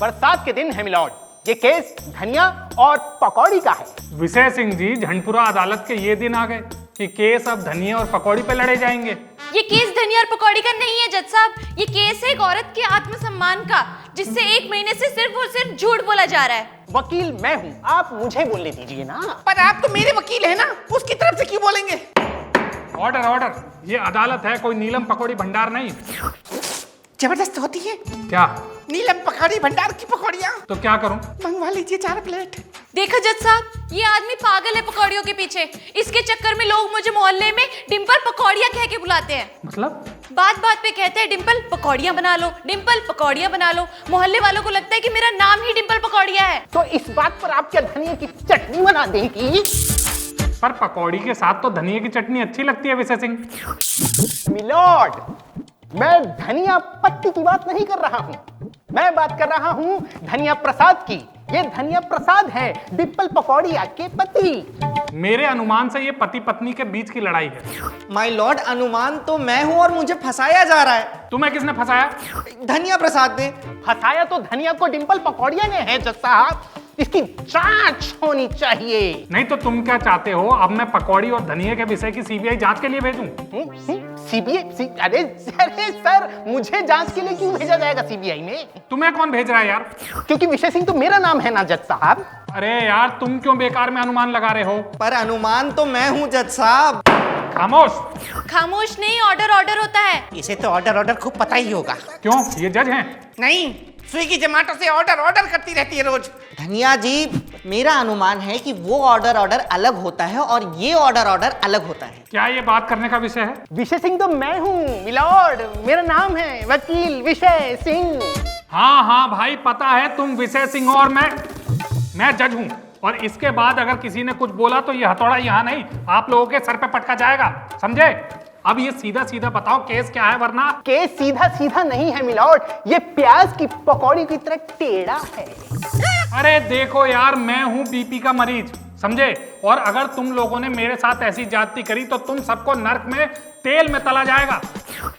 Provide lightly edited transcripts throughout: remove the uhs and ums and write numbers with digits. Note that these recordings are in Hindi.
बरसात के दिन है मिलॉर्ड। ये केस धनिया और पकौड़ी का है। विजय सिंह जी, झंडपुरा अदालत के ये दिन आ गए कि केस अब धनिया और पकौड़ी पे लड़े जाएंगे। ये केस धनिया और पकौड़ी का नहीं है जज साहब, ये केस है एक औरत के आत्मसम्मान का, जिससे 1 महीने से सिर्फ और सिर्फ झूठ बोला जा रहा है। वकील मैं हूँ, आप मुझे बोलने दीजिए ना। पर आप तो मेरे वकील हैं ना, उसकी तरफ से क्यों बोलेंगे? ऑर्डर ऑर्डर, ये अदालत है, कोई नीलम पकौड़ी भंडार नहीं। जबरदस्त होती है क्या? नीलम पकौड़ी भंडार की पकौड़ियाँ। तो क्या करूं? मंगवा लीजिए 4 प्लेट। देखा जज साहब, ये आदमी पागल है पकौड़ियों के पीछे। इसके चक्कर में लोग मुझे मोहल्ले में डिंपल पकौड़ियाँ कह के बुलाते हैं। मतलब? बात बात पे कहते हैं डिंपल पकौड़ियाँ बना लो, डिंपल पकौड़ियाँ बना लो। मोहल्ले वालों को लगता है कि मेरा नाम ही डिंपल पकौड़ियाँ है। तो इस बात पर आप क्या धनिया की चटनी बना देंगी? पर पकौड़ी के साथ तो धनिया की चटनी अच्छी लगती है विजय सिंह। मिलॉर्ड, मैं धनिया पत्ती की बात नहीं कर रहा हूँ, मैं बात कर रहा हूँ धनिया प्रसाद की। ये धनिया प्रसाद है, डिंपल पकौड़िया के पति। मेरे अनुमान से ये पति पत्नी के बीच की लड़ाई है। माय लॉर्ड, अनुमान तो मैं हूँ और मुझे फंसाया जा रहा है। तुम्हें किसने फंसाया? धनिया प्रसाद ने। फंसाया तो धनिया को डिंपल पकौड़िया ने है जज साहब, इसकी जांच होनी चाहिए। नहीं तो तुम क्या चाहते हो, अब मैं पकौड़ी और धनिया के विषय की सीबीआई जांच के लिए भेजूं? सीबीआई? अरे सर, मुझे जांच के लिए क्यों भेजा जाएगा सीबीआई में? तुम्हें कौन भेज रहा है यार? क्योंकि विजय सिंह तो मेरा नाम है ना जज साहब। अरे यार, तुम क्यों बेकार में अनुमान लगा रहे हो? पर अनुमान तो मैं हूँ जज साहब। खामोश। खामोश नहीं, ऑर्डर ऑर्डर होता है। इसे तो ऑर्डर खूब पता ही होगा। क्यों, ये जज हैं? नहीं, स्विगी जोमेटो से ऑर्डर करती रहती है रोज। धनिया जी, मेरा अनुमान है कि वो ऑर्डर अलग होता है और ये ऑर्डर अलग होता है। क्या ये बात करने का विषय है? विजय सिंह तो मैं हूँ मिलॉर्ड, मेरा नाम है वकील विजय सिंह। हाँ हाँ भाई, पता है तुम विजय सिंह हो और मैं जज हूँ। और इसके बाद अगर किसी ने कुछ बोला तो ये हथौड़ा यहाँ नहीं, आप लोगों के सर पे पटका जाएगा, समझे? अब ये सीधा सीधा बताओ केस क्या है, वरना। केस सीधा सीधा नहीं है मिलॉर्ड, ये प्याज की पकौड़ी की तरह टेढ़ा है। अरे देखो यार, मैं हूँ बीपी का मरीज, समझे? और अगर तुम लोगों ने मेरे साथ ऐसी ज्यादती करी तो तुम सबको नर्क में तेल में तला जाएगा।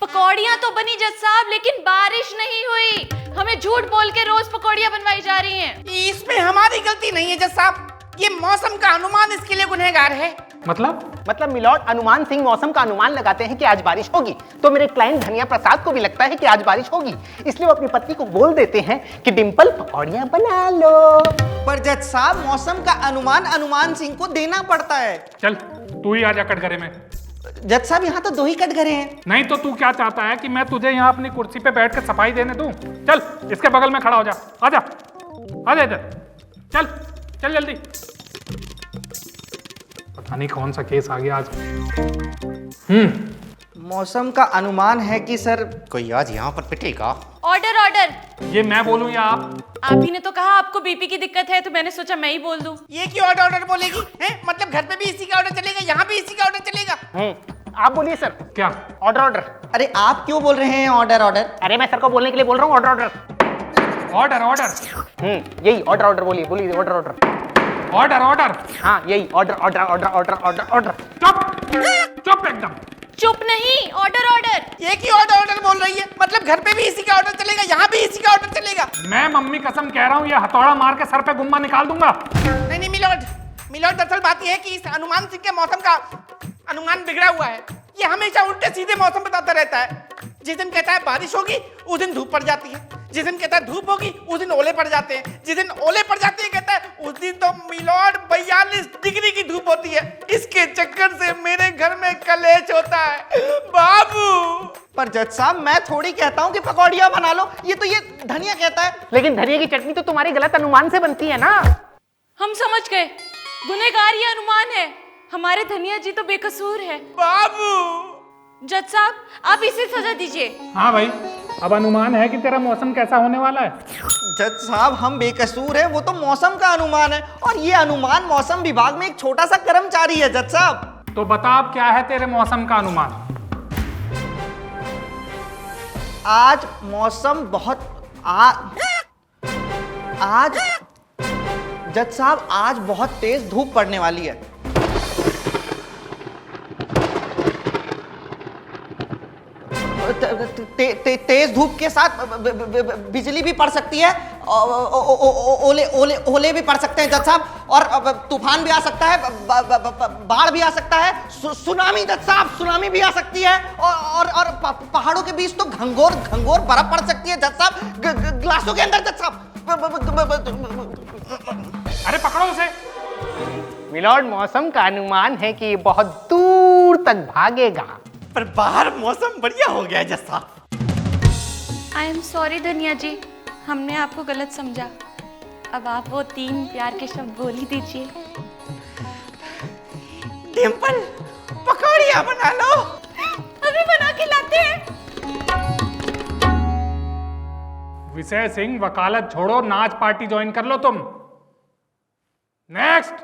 पकौड़ियाँ तो बनी जज साहब, लेकिन बारिश नहीं हुई। हमें झूठ बोल के रोज पकौड़ियाँ बनवाई जा रही हैं। इसमें हमारी गलती नहीं है जज साहब, ये मौसम का अनुमान इसके लिए गुनहगार है। मतलब मिलॉर्ड, अनुमान सिंह मौसम का अनुमान लगाते हैं कि आज बारिश होगी, तो मेरे क्लाइंट धनिया प्रसाद को भी लगता है कि आज बारिश होगी, इसलिए वो अपनी पत्नी को बोल देते हैं कि डिंपल पकौड़ियाँ बना लो। पर जज साहब, मौसम का अनुमान सिंह को देना पड़ता है। चल तू ही आजा कटघरे में। जज साहब, यहाँ तो 2 ही कटघरे हैं। नहीं तो तू क्या चाहता है कि मैं तुझे यहाँ अपनी कुर्सी पे बैठ कर सफाई देने दूं? चल इसके बगल में खड़ा हो जा, आजा आजा इधर, चल चल जल्दी। पता नहीं कौन सा केस आ गया आज। मौसम का अनुमान है कि सर कोई आज यहाँ पर पिटेगा। ऑर्डर। ये मैं बोलूं या आप? आप ही ने तो कहा आपको बीपी की दिक्कत है, तो मैंने सोचा मैं ही बोल दूं। ये क्यों ऑर्डर बोलेगी? हैं? मतलब घर पे भी इसी का ऑर्डर चलेगा, यहाँ भी इसी का ऑर्डर चलेगा। आप बोलिए सर। क्या? ऑर्डर। अरे आप क्यों बोल रहे हैं ऑर्डर? अरे मैं सर को बोलने के लिए बोल रहा हूँ ऑर्डर। यही ऑर्डर बोलिए ऑर्डर। हाँ यही ऑर्डर। चुप एकदम। चुप नहीं, ऑर्डर। ये क्यों ऑर्डर बोल रही है? मतलब घर पे भी इसी का ऑर्डर चलेगा, यहाँ भी इसी का ऑर्डर चलेगा। मैं मम्मी कसम कह रहा हूँ, ये हथौड़ा मार के सर पे गुम्मा निकाल दूंगा। नहीं मिलॉर्ड, दरअसल बात यह है कि इस अनुमान सिंह के मौसम का अनुमान बिगड़ा हुआ है। ये हमेशा उल्टे सीधे मौसम बताता रहता है। जिस दिन कहता है बारिश होगी, उस दिन धूप पड़ जाती है। जिस दिन कहता है धूप होगी, उस दिन ओले पड़ जाते हैं। जिस दिन ओले पड़ जाते हैं कहता है, उस दिन तो मिलॉर्ड 42 डिग्री की धूप होती है। इसके चक्कर से मेरे घर में कलेश होता है बाबू। पर जज साहब, मैं थोड़ी कहता हूँ कि पकौड़ियाँ बना लो, ये धनिया कहता है। लेकिन धनिया की चटनी तो तुम्हारे गलत अनुमान से बनती है ना। हम समझ गए, गुनहगार ये अनुमान है, हमारे धनिया जी तो बेकसूर है। बाबू जज साहब, आप इसे सजा दीजिए। हाँ भाई, अब अनुमान है कि तेरा मौसम कैसा होने वाला है। जज साहब, हम बेकसूर हैं, वो तो मौसम का अनुमान है, और ये अनुमान मौसम विभाग में एक छोटा सा कर्मचारी है। जज साहब, तो बता अब क्या है तेरे मौसम का अनुमान? आज मौसम आज जज साहब, आज बहुत तेज धूप पड़ने वाली है। तेज धूप के साथ बिजली भी पड़ सकती है, ओले ओले ओले भी पड़ सकते हैं जज साहब, और तूफान भी आ सकता है, बाढ़ भी आ सकता है, सुनामी जज साहब, सुनामी भी आ सकती है, और पहाड़ों के बीच तो घंघोर घंघोर बर्फ पड़ सकती है जज साहब, ग्लासों के अंदर जज साहब। अरे पकड़ो उसे। मिलॉर्ड, मौसम का अनुमान है कि ये बहुत दूर तक भागेगा। पर बाहर मौसम बढ़िया हो गया जज साहब। आई एम सॉरी धनिया जी, हमने आपको गलत समझा। अब आप वो 3 प्यार के शब्द बोल ही दीजिए। डिम्पल, पकौड़ियाँ बना लो। अभी बना के लाते हैं। विषय सिंह, वकालत छोड़ो, नाच पार्टी ज्वाइन कर लो तुम। नेक्स्ट।